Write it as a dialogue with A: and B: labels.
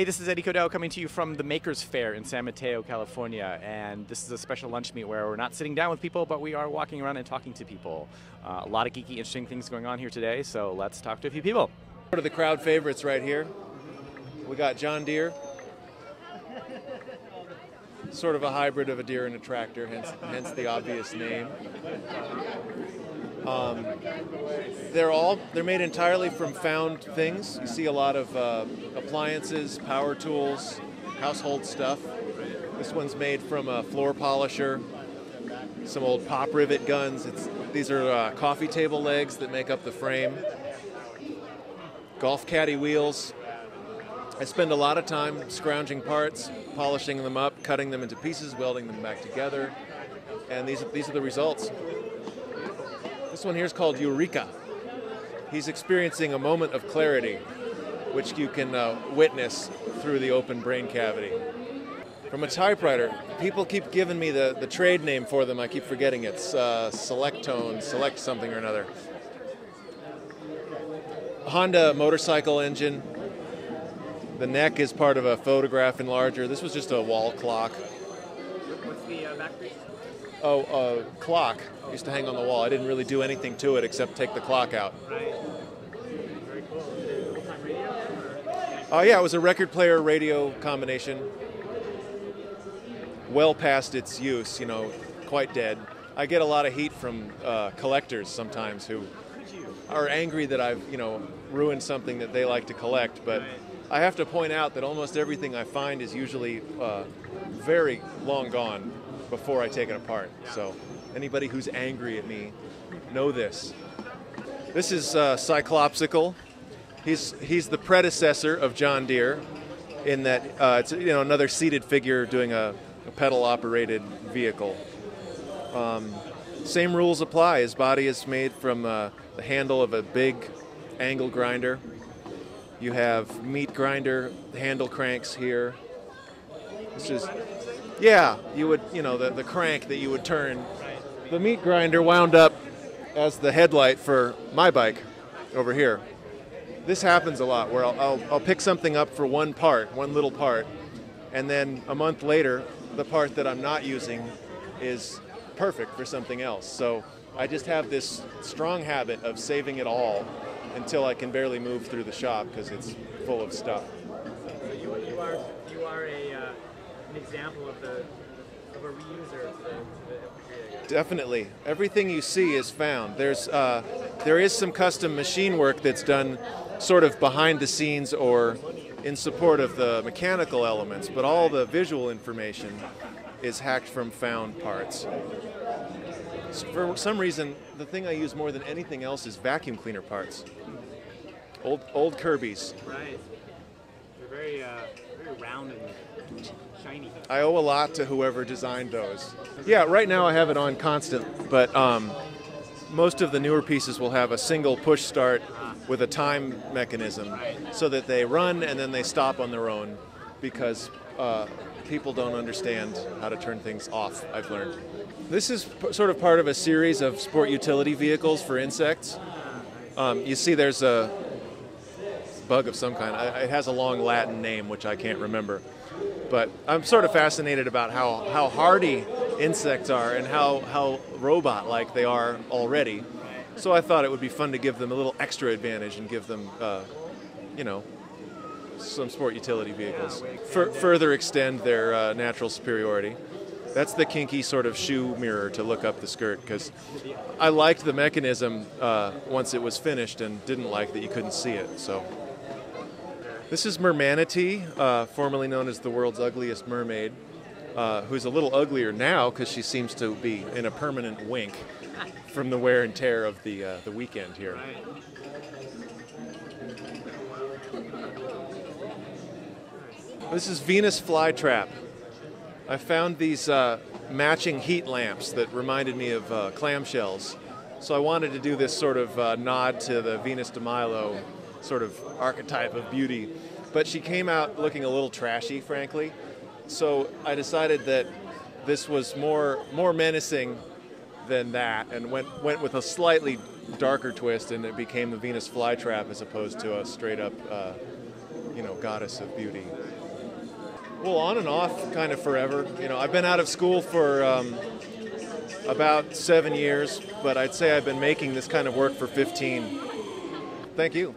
A: Hey, this is Eddie Codel coming to you from the Maker Faire in San Mateo, California, and this is a special lunch meet where we're not sitting down with people, but we are walking around and talking to people. A lot of geeky, interesting things going on here today, so let's talk to a few people.
B: One of the crowd favorites right here. We got John Deere. Sort of a hybrid of a deer and a tractor, hence the obvious name. They're made entirely from found things. You see a lot of appliances, power tools, household stuff. This one's made from a floor polisher, some old pop rivet guns. These are coffee table legs that make up the frame. Golf caddy wheels. I spend a lot of time scrounging parts, polishing them up, cutting them into pieces, welding them back together, and these are the results. This one here is called Eureka. He's experiencing a moment of clarity, which you can witness through the open brain cavity. From a typewriter, people keep giving me the trade name for them. I keep forgetting it. It's Selectone, Select something or another. Honda motorcycle engine. The neck is part of a photograph enlarger. This was just a wall clock.
A: What's the back piece?
B: Oh, clock. Used to hang on the wall. I didn't really do anything to it except take the clock out.
A: Right. Very cool. Full-time radio?
B: Oh yeah, it was a record player radio combination. Well past its use, you know, quite dead. I get a lot of heat from collectors sometimes who are angry that I've, ruined something that they like to collect, but I have to point out that almost everything I find is usually very long gone before I take it apart. So anybody who's angry at me, know this. This is Cyclopsical. He's the predecessor of John Deere in that it's another seated figure doing a pedal-operated vehicle. Same rules apply. His body is made from the handle of a big angle grinder. You have meat grinder handle cranks here. This is, yeah, you would, the crank that you would turn. The meat grinder wound up as the headlight for my bike over here. This happens a lot where I'll pick something up for one little part, and then a month later, the part that I'm not using is perfect for something else. So I just have this strong habit of saving it all until I can barely move through the shop because it's full of stuff.
A: So you are an example of a reuser to the
B: Definitely. Everything you see is found. There is some custom machine work that's done sort of behind the scenes or in support of the mechanical elements, but all the visual information is hacked from found parts. For some reason, the thing I use more than anything else is vacuum cleaner parts. Old Kirby's.
A: Right. They're very round and shiny.
B: I owe a lot to whoever designed those. Yeah, right now I have it on constant, but most of the newer pieces will have a single push start with a time mechanism so that they run and then they stop on their own because people don't understand how to turn things off, I've learned. This is sort of part of a series of sport utility vehicles for insects. You see there's a bug of some kind. It has a long Latin name, which I can't remember. But I'm sort of fascinated about how hardy insects are and how robot-like they are already. So I thought it would be fun to give them a little extra advantage and give them, some sport utility vehicles. Further extend their natural superiority. That's the kinky sort of shoe mirror to look up the skirt, because I liked the mechanism once it was finished and didn't like that you couldn't see it. So this is Mermanatee, formerly known as the world's ugliest mermaid, who's a little uglier now because she seems to be in a permanent wink from the wear and tear of the weekend here. This is Venus flytrap. I found these matching heat lamps that reminded me of clamshells. So I wanted to do this sort of nod to the Venus de Milo sort of archetype of beauty. But she came out looking a little trashy, frankly. So I decided that this was more menacing than that and went with a slightly darker twist, and it became the Venus flytrap as opposed to a straight up goddess of beauty. Well, on and off, kind of forever. I've been out of school for about 7 years, but I'd say I've been making this kind of work for 15. Thank you.